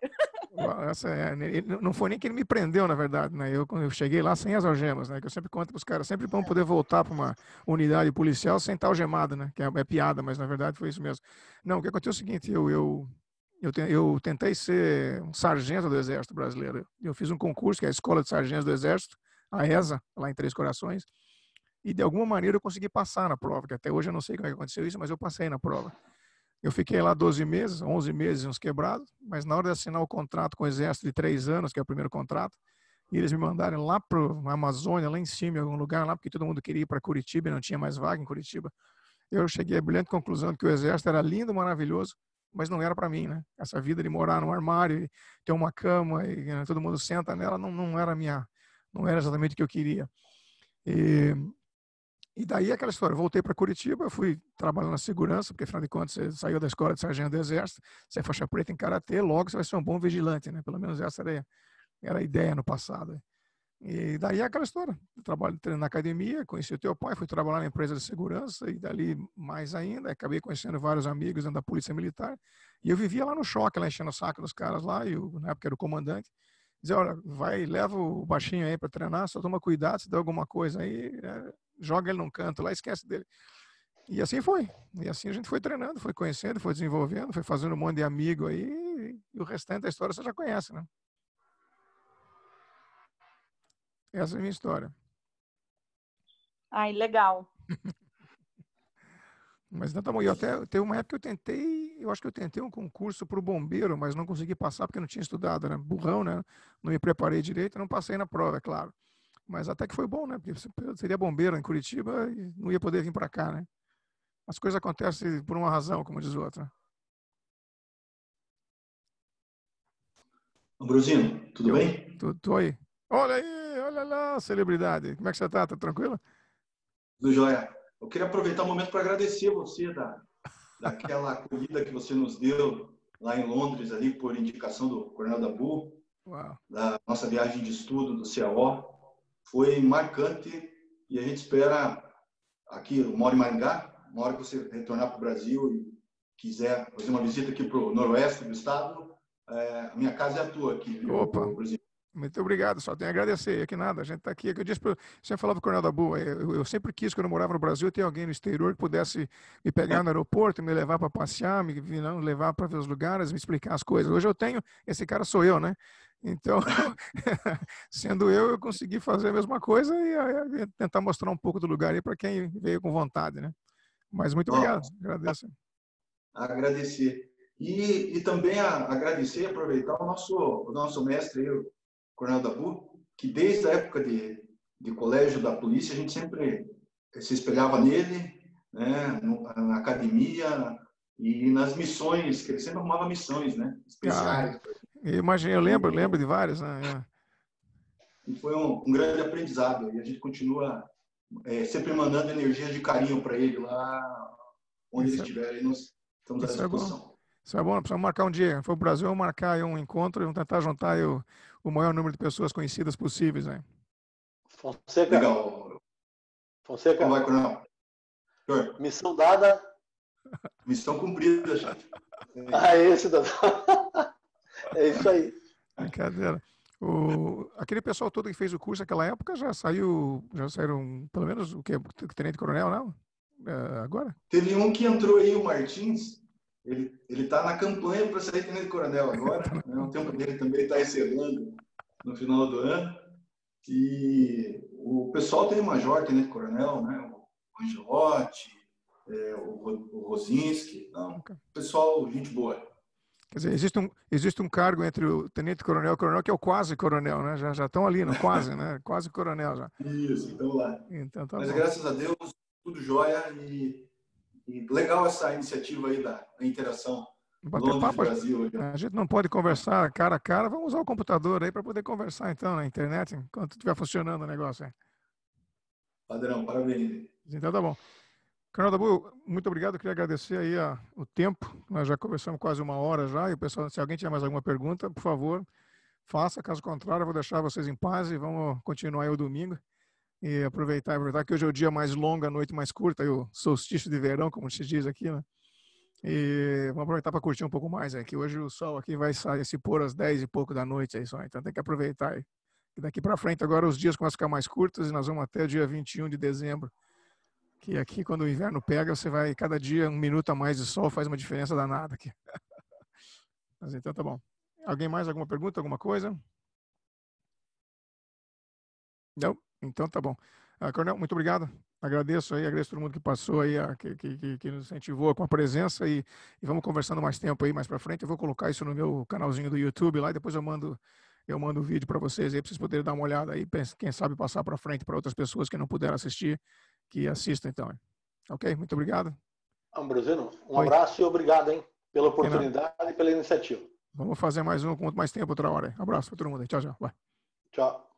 Não foi nem que ele me prendeu, na verdade, né? Eu cheguei lá sem as algemas, né? Que eu sempre conto para os caras, sempre vão poder voltar para uma unidade policial sem estar algemado, né? Que é piada, mas na verdade foi isso mesmo. Não, o que aconteceu é o seguinte, eu tentei ser um sargento do Exército Brasileiro. Eu fiz um concurso, que é a Escola de Sargentos do Exército, a ESA, lá em Três Corações, e de alguma maneira eu consegui passar na prova, que até hoje eu não sei como é que aconteceu isso, mas eu passei na prova. Eu fiquei lá 12 meses, 11 meses, uns quebrados, mas na hora de assinar o contrato com o Exército de 3 anos, que é o primeiro contrato, e eles me mandaram lá para a Amazônia, lá em cima, em algum lugar lá, porque todo mundo queria ir para Curitiba e não tinha mais vaga em Curitiba. Eu cheguei à brilhante conclusão de que o Exército era lindo, maravilhoso, mas não era para mim, né? Essa vida de morar num armário, e ter uma cama e todo mundo senta nela, não era não era exatamente o que eu queria. E daí aquela história, eu voltei para Curitiba, fui trabalhando na segurança, porque afinal de contas você saiu da escola de sargento do Exército, você é faixa preta em karatê, logo você vai ser um bom vigilante, né? Pelo menos essa era a ideia no passado. E daí é aquela história. Eu trabalho na academia, conheci o teu pai, fui trabalhar na empresa de segurança e dali mais ainda, acabei conhecendo vários amigos dentro da polícia militar. E eu vivia lá no choque, lá enchendo o saco dos caras lá, e na época era o comandante. Dizia, olha, vai, leva o baixinho aí para treinar, só toma cuidado, se der alguma coisa aí, joga ele num canto lá, esquece dele. E assim foi. E assim a gente foi treinando, foi conhecendo, foi desenvolvendo, foi fazendo um monte de amigo aí, e o restante da história você já conhece, né? Essa é a minha história. Ai, legal. Mas não tá bom. Teve uma época que eu acho que eu tentei um concurso para o bombeiro, mas não consegui passar porque não tinha estudado, né? Burrão, né? Não me preparei direito, não passei na prova, é claro. Mas até que foi bom, né? Porque eu seria bombeiro em Curitiba e não ia poder vir para cá, né? As coisas acontecem por uma razão, como diz o outro. Né? Ambrosino, tudo bem? Tô aí. Olha aí, olha lá, celebridade. Como é que você tá? Tá tranquilo? Tudo jóia. Eu queria aproveitar o momento para agradecer você daquela acolhida que você nos deu lá em Londres, ali por indicação do Coronel Dabu, da nossa viagem de estudo do CAO. Foi marcante e a gente espera, aqui, eu moro em Maringá, na hora que você retornar para o Brasil e quiser fazer uma visita aqui para o noroeste do estado, a minha casa é a tua aqui, viu, Opa. Brasil? Muito obrigado, só tenho a agradecer. Aqui nada, a gente está aqui. Eu disse sempre falava para o Coronel Dabu, eu sempre quis, quando eu morava no Brasil, ter alguém no exterior que pudesse me pegar no aeroporto, me levar para passear, me levar para ver os lugares, me explicar as coisas. Hoje eu tenho, esse cara sou eu, né? Então, sendo eu consegui fazer a mesma coisa e tentar mostrar um pouco do lugar aí para quem veio com vontade, né? Mas muito obrigado, agradeço. Agradecer. E também agradecer e aproveitar o nosso mestre, o Coronel Dabu, que desde a época de colégio da polícia, a gente sempre se espelhava nele, né, na academia e nas missões, que ele sempre arrumava missões, né, especiais. Eu lembro de várias, né? E foi um grande aprendizado. E a gente continua sempre mandando energia de carinho para ele lá onde ele estiver. Aí nós estamos à disposição. Isso é bom, precisamos marcar um dia. Foi o Brasil, vamos marcar um encontro e vamos tentar juntar o maior número de pessoas conhecidas possíveis. Né? Fonseca. Legal. Fonseca. Como vai, Coronel? Missão dada. Missão cumprida, chefe. Esse da... É isso aí. Brincadeira. Aquele pessoal todo que fez o curso naquela época já saíram pelo menos o tenente coronel, não? Agora? Teve um que entrou aí, o Martins. Ele está na campanha para sair tenente coronel agora. Né? O tempo dele também está encerrando no final do ano. E o pessoal tem major, tenente coronel, né? O Angelotti, o Rosinski. Então, pessoal, gente boa. Quer dizer, existe um cargo entre o tenente coronel e o coronel que é o quase coronel, né? Já estão ali, no quase, né? Quase coronel já. Isso, então lá. Então, tá Mas bom. graças a Deus, tudo jóia e legal essa iniciativa aí da interação Londres-Brasil. A gente não pode conversar cara a cara, vamos usar o computador aí para poder conversar então na internet, enquanto estiver funcionando o negócio aí. Padrão, parabéns. Então tá bom. Coronel Dabu, muito obrigado. Eu queria agradecer aí o tempo. Nós já conversamos quase uma hora já. E o pessoal, se alguém tiver mais alguma pergunta, por favor, faça. Caso contrário, eu vou deixar vocês em paz e vamos continuar aí o domingo. E aproveitar que hoje é o dia mais longo, a noite mais curta, aí o solstício de verão, como se diz aqui, né? E vamos aproveitar para curtir um pouco mais, que hoje o sol aqui vai se pôr às 10 e pouco da noite, aí só. Então tem que aproveitar aí. E daqui para frente agora os dias começam a ficar mais curtos e nós vamos até o dia 21 de dezembro. Que aqui, quando o inverno pega, você vai, cada dia, 1 minuto a mais de sol faz uma diferença danada aqui. Mas então tá bom. Alguém mais? Alguma pergunta? Alguma coisa? Não? Então tá bom. Coronel, muito obrigado. Agradeço todo mundo que passou aí, que nos incentivou com a presença e vamos conversando mais tempo aí, mais para frente. Eu vou colocar isso no meu canalzinho do YouTube lá e depois eu mando o vídeo para vocês aí, para vocês poderem dar uma olhada aí, quem sabe passar para frente para outras pessoas que não puderam assistir, que assistam então. Ok? Muito obrigado. Ambrosino, abraço e obrigado, hein, pela oportunidade e pela iniciativa. Vamos fazer mais um com mais tempo outra hora. Abraço para todo mundo aí. Tchau, tchau. Vai. Tchau.